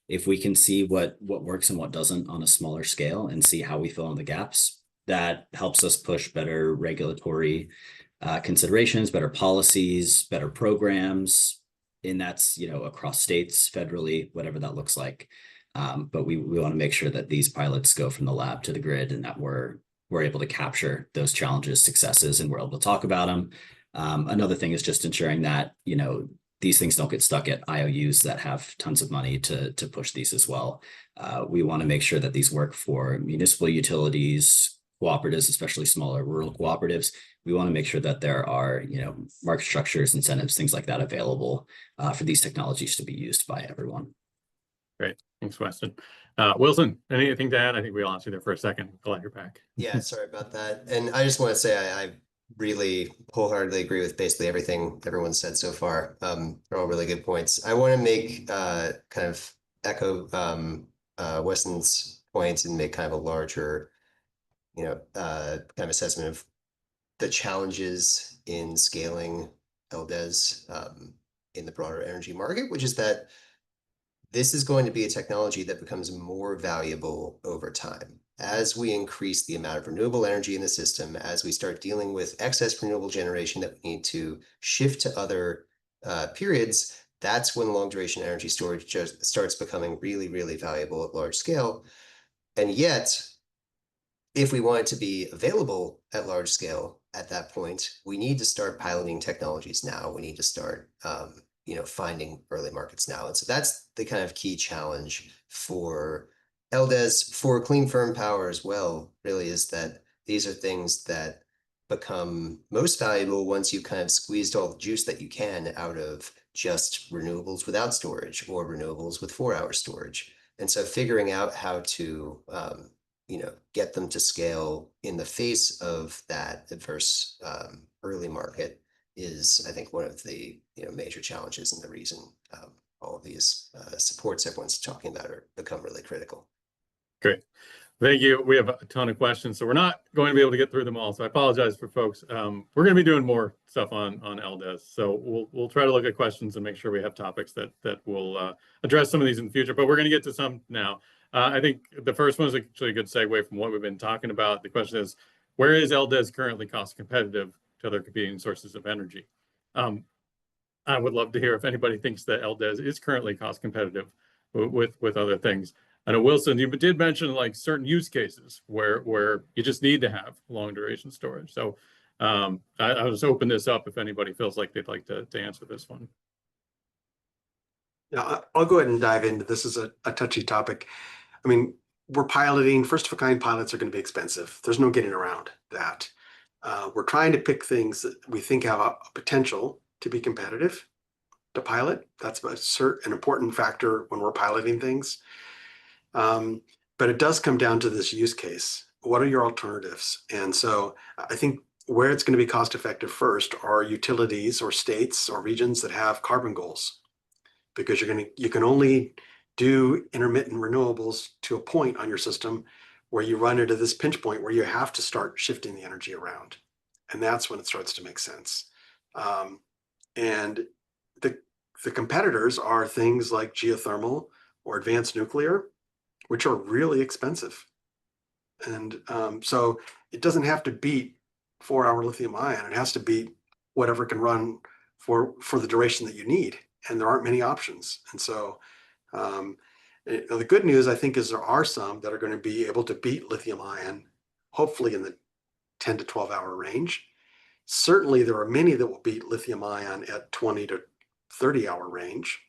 If we can see what works and what doesn't on a smaller scale and see how we fill in the gaps, that helps us push better regulatory considerations, better policies, better programs, and that's across states, federally, whatever that looks like. But we want to make sure that these pilots go from the lab to the grid, and that we're able to capture those challenges, successes, and we're able to talk about them. Another thing is just ensuring that these things don't get stuck at IOUs that have tons of money to push these as well. We want to make sure that these work for municipal utilities, cooperatives, especially smaller rural cooperatives. We want to make sure that there are, market structures, incentives, things like that available for these technologies to be used by everyone. Great, thanks, Weston. Wilson, anything to add? I think we lost you there for a second. Glad you're back. Yeah, sorry about that. And I just want to say I really wholeheartedly agree with basically everything everyone said so far. They're all really good points. I want to make kind of echo Weston's points and make kind of a larger kind of assessment of the challenges in scaling LDES in the broader energy market, which is that this is going to be a technology that becomes more valuable over time. As we increase the amount of renewable energy in the system, as we start dealing with excess renewable generation that we need to shift to other periods, that's when long duration energy storage just starts becoming really, really valuable at large scale. And yet, if we want it to be available at large scale at that point, we need to start piloting technologies now. We need to start finding early markets now. And so that's the kind of key challenge for LDES, for clean firm power as well, really, is that these are things that become most valuable once you've kind of squeezed all the juice that you can out of just renewables without storage or renewables with 4-hour storage. And so figuring out how to get them to scale in the face of that adverse early market is, I think, one of the major challenges, and the reason all of these supports everyone's talking about are become really critical. Great. Thank you. We have a ton of questions, so we're not going to be able to get through them all. So I apologize for folks. We're going to be doing more stuff on LDES. So we'll try to look at questions and make sure we have topics that will address some of these in the future. But we're going to get to some now. I think the first one is actually a good segue from what we've been talking about. The question is, where is LDES currently cost competitive to other competing sources of energy? I would love to hear if anybody thinks that LDES is currently cost competitive with other things. I know, Wilson, you did mention like certain use cases where you just need to have long duration storage. So I'll just open this up if anybody feels like they'd like to answer this one. Yeah, I'll go ahead and dive into this. Is a touchy topic. I mean, we're piloting, first of a kind pilots are going to be expensive. There's no getting around that. We're trying to pick things that we think have a potential to be competitive to pilot. That's an important factor when we're piloting things. But it does come down to this use case. What are your alternatives? And so I think where it's going to be cost effective first are utilities or states or regions that have carbon goals, because you can only do intermittent renewables to a point on your system where you run into this pinch point where you have to start shifting the energy around. And that's when it starts to make sense. And the competitors are things like geothermal or advanced nuclear, which are really expensive. And so it doesn't have to beat 4-hour lithium ion. It has to beat whatever can run for the duration that you need. And there aren't many options. And so the good news, I think, is there are some that are going to be able to beat lithium ion, hopefully in the 10 to 12-hour range. Certainly, there are many that will beat lithium ion at 20 to 30-hour range.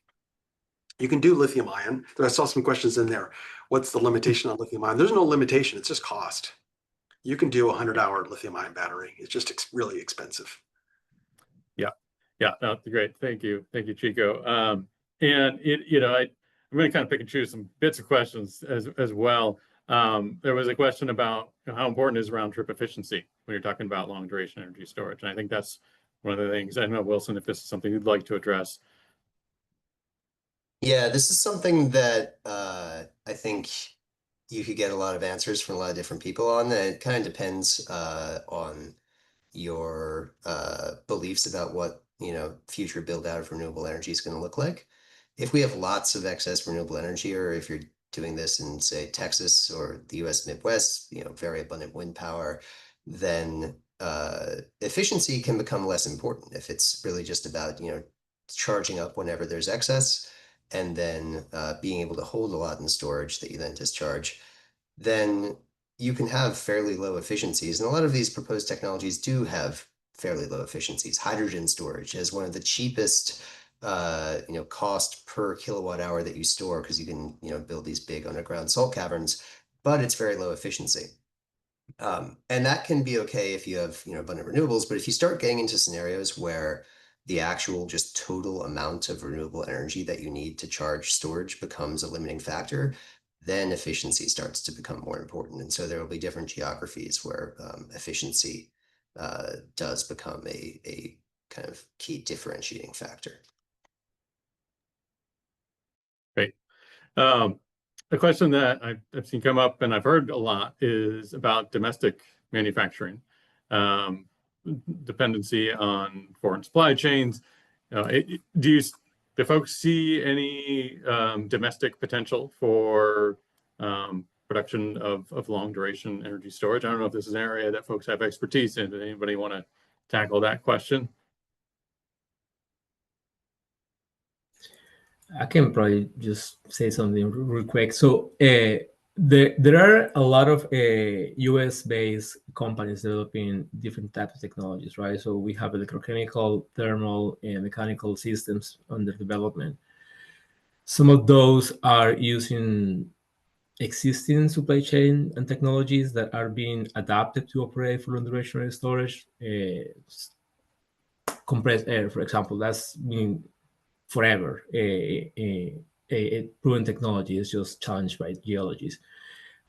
You can do lithium ion. I saw some questions in there. What's the limitation on lithium ion? There's no limitation. It's just cost. You can do a 100-hour lithium ion battery. It's just really expensive. Yeah, no, great. Thank you, Chico. And I'm going to kind of pick and choose some bits of questions as well. There was a question about how important is round trip efficiency when you're talking about long duration energy storage, and I think that's one of the things. I don't know, Wilson, if this is something you'd like to address. Yeah, this is something that I think you could get a lot of answers from a lot of different people on. It kind of depends on your beliefs about what future build out of renewable energy is going to look like. If we have lots of excess renewable energy, or if you're doing this in, say, Texas or the US Midwest, very abundant wind power, then efficiency can become less important. If it's really just about charging up whenever there's excess, and then being able to hold a lot in storage that you then discharge, then you can have fairly low efficiencies. And a lot of these proposed technologies do have fairly low efficiencies. Hydrogen storage is one of the cheapest cost per kilowatt hour that you store, because you can build these big underground salt caverns, but it's very low efficiency. And that can be okay if you have abundant renewables, but if you start getting into scenarios where the actual just total amount of renewable energy that you need to charge storage becomes a limiting factor, then efficiency starts to become more important. And so there will be different geographies where efficiency does become a kind of key differentiating factor. Great. a question that I've seen come up and I've heard a lot is about domestic manufacturing, dependency on foreign supply chains. Do folks see any domestic potential for production of long duration energy storage? I don't know if this is an area that folks have expertise in. Does anybody want to tackle that question? I can probably just say something real quick. So there are a lot of US-based companies developing different types of technologies, right? So we have electrochemical, thermal, and mechanical systems under development. Some of those are using existing supply chain and technologies that are being adapted to operate for long duration storage. Compressed air, for example, that's been forever a proven technology. Is just challenged by geologists.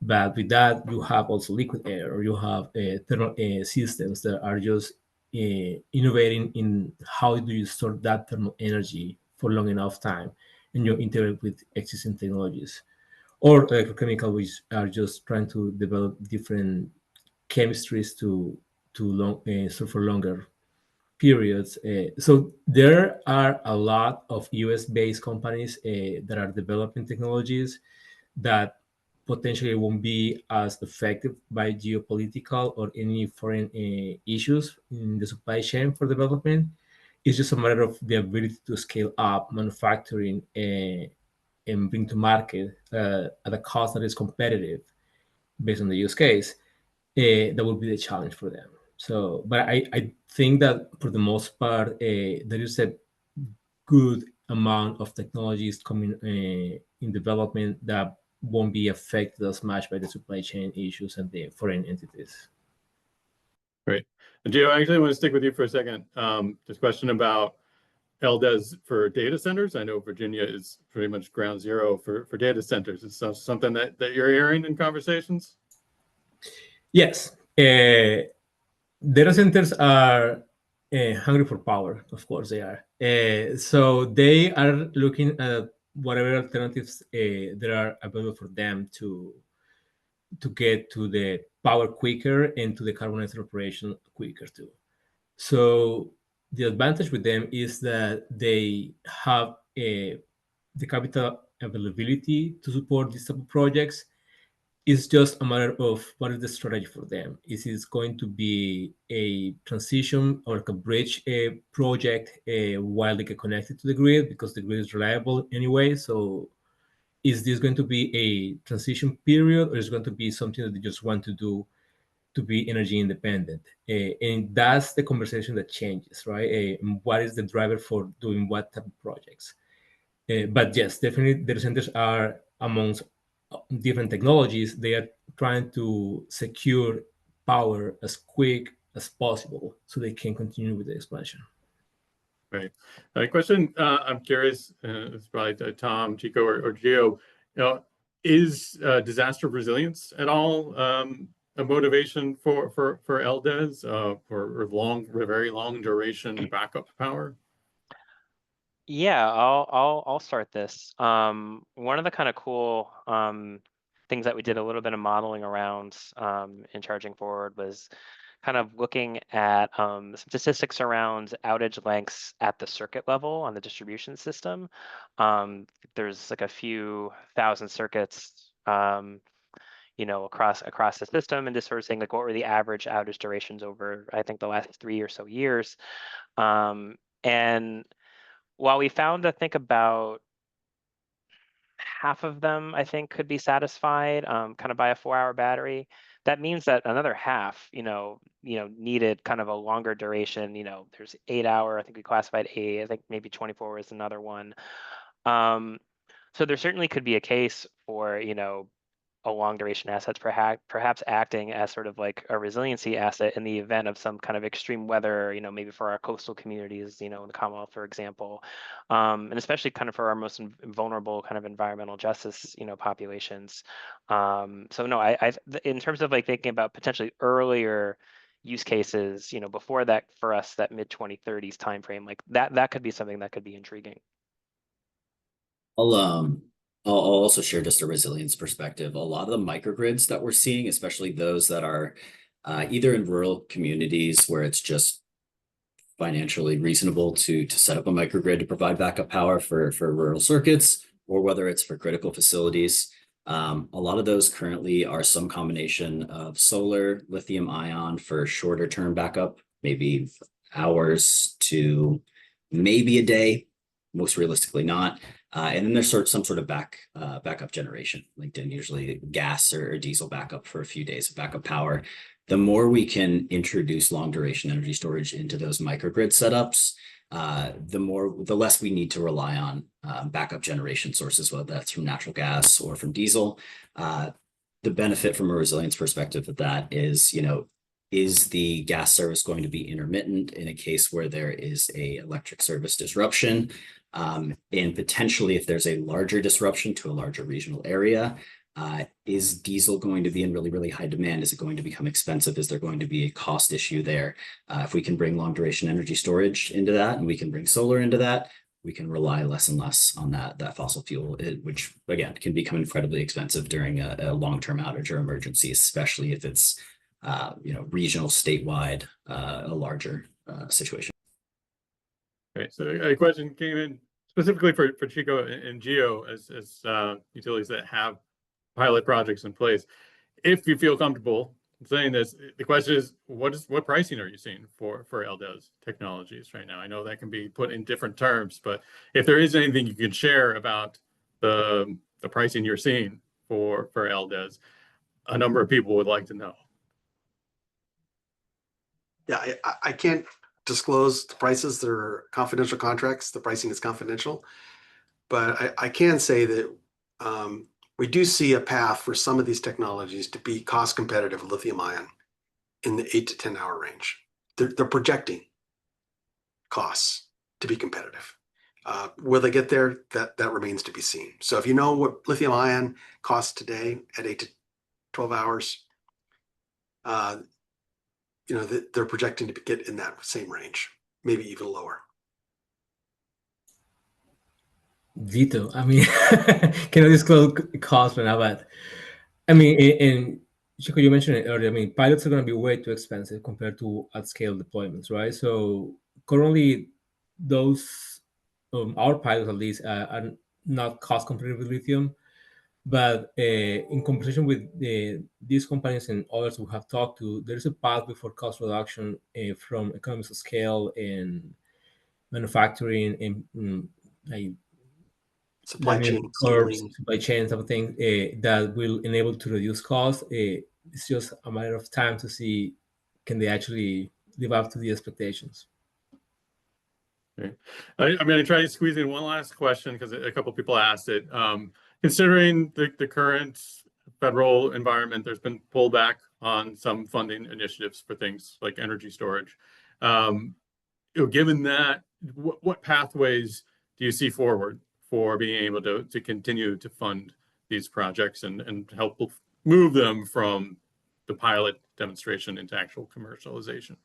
But with that, you have also liquid air, or you have thermal systems that are just innovating in how do you store that thermal energy for long enough time, and you integrate with existing technologies, or electrochemical, which are just trying to develop different chemistries to store for longer periods. So there are a lot of US-based companies that are developing technologies that potentially won't be as effective by geopolitical or any foreign issues in the supply chain for development. It's just a matter of the ability to scale up manufacturing and bring to market at a cost that is competitive based on the use case. That would be the challenge for them. So, but I think that for the most part, there is a good amount of technologies coming in development that won't be affected as much by the supply chain issues and the foreign entities. Great. And Gio, I actually want to stick with you for a second. This question about LDES for data centers. I know Virginia is pretty much ground zero for data centers. Is that something that you're hearing in conversations? Yes. Data centers are hungry for power. Of course they are. So they are looking at whatever alternatives there are available for them to get to the power quicker and to decarbonize their operation quicker too. So the advantage with them is that they have the capital availability to support these type of projects. It's just a matter of what is the strategy for them. Is it going to be a transition or like a bridge project while they get connected to the grid, because the grid is reliable anyway? So is this going to be a transition period, or is it going to be something that they just want to do to be energy independent? And that's the conversation that changes, right? What is the driver for doing what type of projects? But yes, definitely data centers are amongst different technologies. They are trying to secure power as quick as possible so they can continue with the expansion. Right. A question I'm curious, it's probably to Tom, Chico, or Gio. Is disaster resilience at all a motivation for LDES or very long duration backup power? Yeah, I'll start this. One of the kind of cool things that we did a little bit of modeling around in Charging Forward was kind of looking at some statistics around outage lengths at the circuit level on the distribution system. There's like a few thousand circuits, across the system, and just sort of saying like what were the average outage durations over, I think, the last 3 or so years. And while we found, I think, about half of them, I think, could be satisfied kind of by a 4-hour battery, that means that another half, needed kind of a longer duration. There's 8-hour, I think we classified 8, I think maybe 24 was another one. So there certainly could be a case for, a long duration assets perhaps acting as sort of like a resiliency asset in the event of some kind of extreme weather, maybe for our coastal communities, in the Commonwealth, for example, and especially kind of for our most vulnerable kind of environmental justice, populations. So no, I in terms of like thinking about potentially earlier use cases, before that, for us, that mid 2030s timeframe, like that could be something that could be intriguing. I'll I'll also share just a resilience perspective. A lot of the microgrids that we're seeing, especially those that are either in rural communities where it's just financially reasonable to set up a microgrid to provide backup power for rural circuits, or whether it's for critical facilities. A lot of those currently are some combination of solar, lithium ion for shorter term backup, maybe hours to maybe a day, most realistically not. And then there's some sort of backup generation, LinkedIn, usually gas or diesel backup for a few days of backup power. The more we can introduce long duration energy storage into those microgrid setups, the less we need to rely on backup generation sources, whether that's from natural gas or from diesel. The benefit from a resilience perspective of that is, is the gas service going to be intermittent in a case where there is a electric service disruption? And potentially, if there's a larger disruption to a larger regional area, is diesel going to be in really, really high demand? Is it going to become expensive? Is there going to be a cost issue there? If we can bring long duration energy storage into that, and we can bring solar into that, we can rely less and less on that fossil fuel, which again can become incredibly expensive during a long-term outage or emergency, especially if it's regional, statewide, a larger situation. Okay, so a question came in specifically for Chico and Geo as utilities that have pilot projects in place. If you feel comfortable saying this, the question is, what pricing are you seeing for LDES technologies right now? I know that can be put in different terms, but if there is anything you can share about the pricing you're seeing for LDES, a number of people would like to know. Yeah, I can't disclose the prices. They're confidential contracts. The pricing is confidential. But I can say that we do see a path for some of these technologies to be cost competitive with lithium ion in the 8 to 10 hour range. They're projecting costs to be competitive. Will they get there? That remains to be seen. So if you know what lithium ion costs today at 8 to 12 hours, they're projecting to get in that same range, maybe even lower. Vito, I mean, cannot disclose cost right now, but I mean, in Chico, you mentioned it earlier. I mean, pilots are going to be way too expensive compared to at-scale deployments, right? So currently, those our pilots at least are not cost competitive with lithium. But in conversation with these companies and others we have talked to, there's a pathway for cost reduction from economies of scale in manufacturing and like Supply chain scaling. supply chain type of thing that will enable to reduce costs. It's just a matter of time to see can they actually live up to the expectations. Okay. I'm going to try to squeeze in one last question because a couple of people asked it. Considering the current federal environment, there's been pullback on some funding initiatives for things like energy storage. Given that, what pathways do you see forward for being able to continue to fund these projects and help move them from the pilot demonstration into actual commercialization?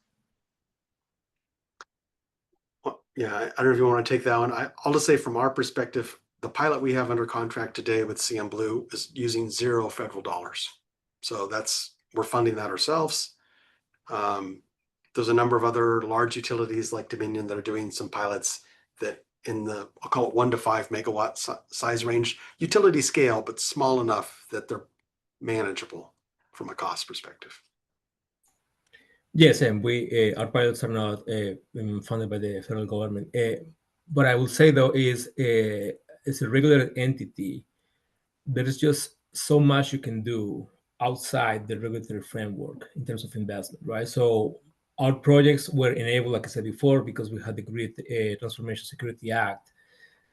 Well, yeah, I don't know if you want to take that one. I'll just say from our perspective, the pilot we have under contract today with CM Blue is using 0 federal dollars. So we're funding that ourselves. There's a number of other large utilities like Dominion that are doing some pilots that in the, I'll call it 1 to 5 megawatt size range, utility scale, but small enough that they're manageable from a cost perspective. Yes, and our pilots are not funded by the federal government. What I will say though is, as a regular entity, there is just so much you can do outside the regulatory framework in terms of investment, right? So our projects were enabled, like I said before, because we had the Grid Transformation Security Act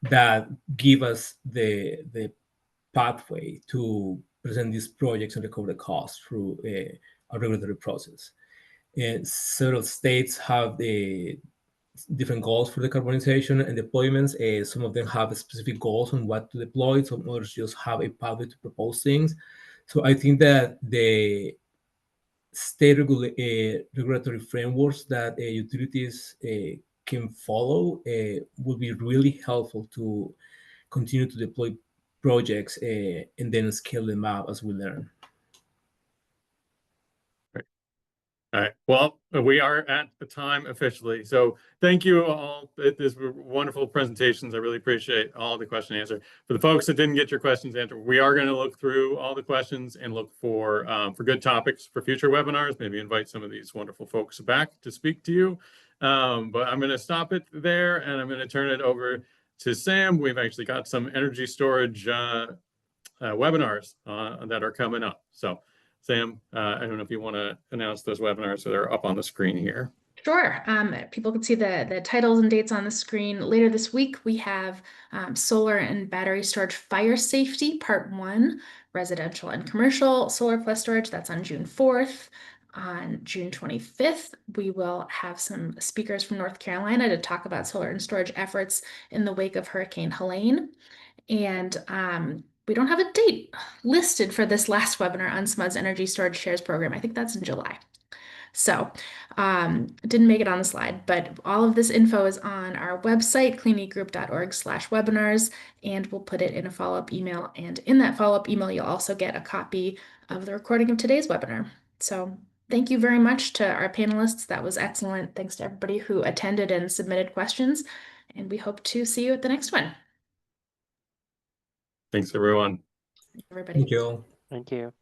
that give us the pathway to present these projects and recover the cost through a regulatory process. And several states have different goals for decarbonization and deployments. Some of them have specific goals on what to deploy. Some others just have a pathway to propose things. So I think that the state regulatory frameworks that utilities can follow will be really helpful to continue to deploy projects and then scale them up as we learn. All right. Well, we are at the time officially. So thank you all. These were wonderful presentations. I really appreciate all the question and answer. For the folks that didn't get your questions answered, we are going to look through all the questions and look for good topics for future webinars. Maybe invite some of these wonderful folks back to speak to you. But I'm going to stop it there, and I'm going to turn it over to Sam. We've actually got some energy storage webinars that are coming up. So Sam, I don't know if you want to announce those webinars that are up on the screen here. Sure. People can see the titles and dates on the screen. Later this week, we have solar and battery storage fire safety, part 1, residential and commercial solar plus storage. That's on June 4th. On June 25th, we will have some speakers from North Carolina to talk about solar and storage efforts in the wake of Hurricane Helene. And we don't have a date listed for this last webinar on SMUD's Energy Storage Shares Program. I think that's in July. So didn't make it on the slide, but all of this info is on our website, cleanheatgroup.org/webinars, and we'll put it in a follow-up email. And in that follow-up email, you'll also get a copy of the recording of today's webinar. So thank you very much to our panelists. That was excellent. Thanks to everybody who attended and submitted questions. And we hope to see you at the next one. Thanks, everyone. Everybody. Thank you all. Thank you.